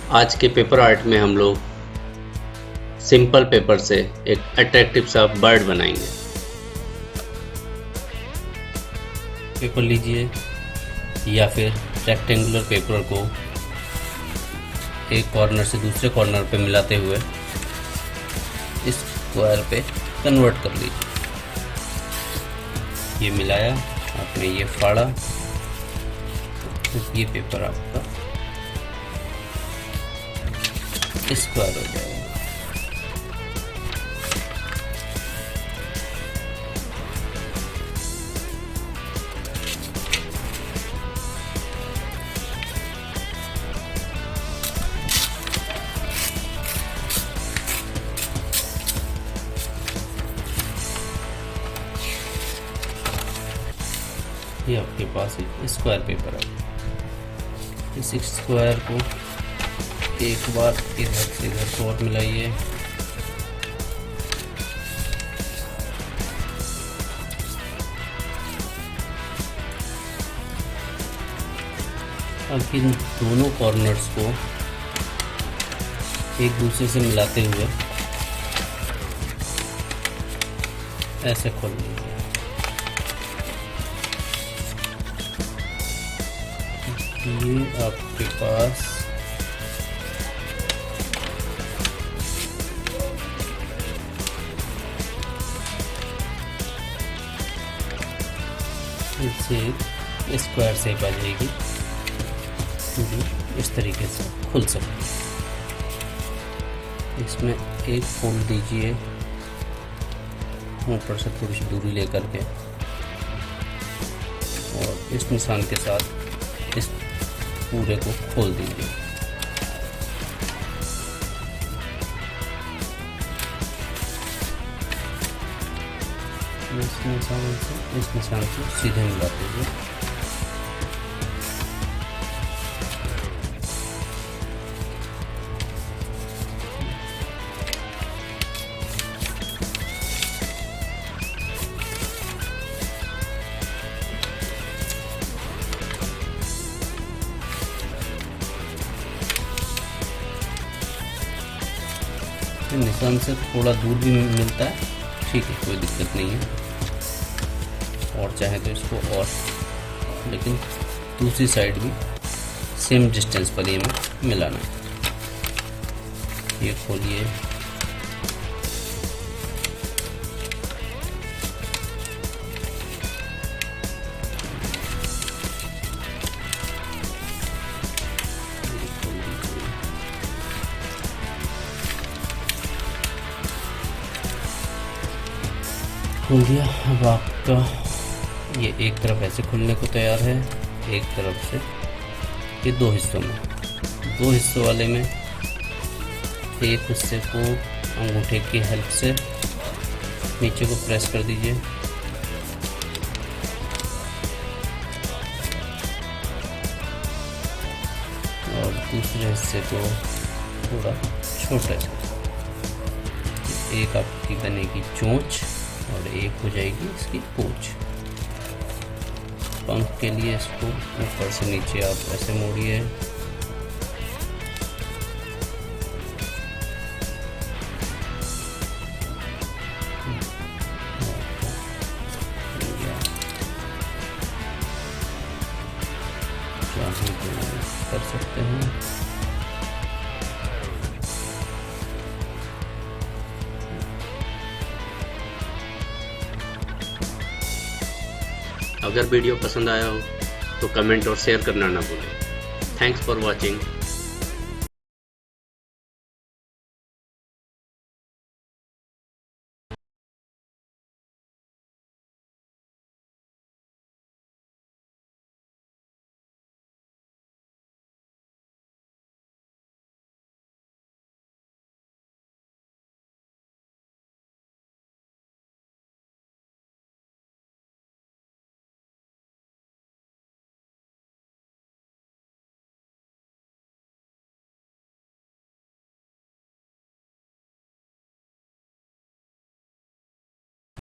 आज के paper art में हम लोग सिंपल पेपर से एक अट्रैक्टिव सा बर्ड बनाएंगे। पेपर लीजिए या फिर रेक्टेंगुलर पेपर को एक कॉर्नर से दूसरे कॉर्नर पे मिलाते हुए इस स्क्वायर पे कन्वर्ट कर लीजिए। ये मिलाया, आपने ये फाड़ा, तो ये पेपर आपका स्क्वायर हो जाएगा। ये आपके पास एक स्क्वायर पेपर है। इस स्क्वायर को एक बार इधर से इधर को और मिलाइए। अब इन दोनों कॉर्नर्स को एक दूसरे से मिलाते हुए ऐसे खोल लीजिए। ये आपके पास इससे स्क्वायर शेप आ जाएगी, इस तरीके से खुल सकती है। इसमें एक फोल्ड दीजिए ऊपर से थोड़ी सी दूरी लेकर के, और इस निशान के साथ इस पूरे को खोल दीजिए। इस निशान से सीधे मिला दीजिए। निशान से थोड़ा दूर भी मिलता है, ठीक है, कोई दिक्कत नहीं है। और चाहे तो इसको और, लेकिन दूसरी साइड भी सेम डिस्टेंस पर ये में मिलाना है। ये खोलिए, खोल दिया। अब आपका ये एक तरफ ऐसे खुलने को तैयार है, एक तरफ से ये दो हिस्सों में, दो हिस्सों वाले में एक हिस्से को अंगूठे की हेल्प से नीचे को प्रेस कर दीजिए, और दूसरे हिस्से को थोड़ा छोटा से, एक आपकी बनेगी चोंच और एक हो जाएगी इसकी पूंछ। पंख के लिए इसको ऊपर से नीचे आप ऐसे मोड़िए, कर सकते हैं। अगर वीडियो पसंद आया हो तो कमेंट और शेयर करना ना भूलें। Thanks for watching.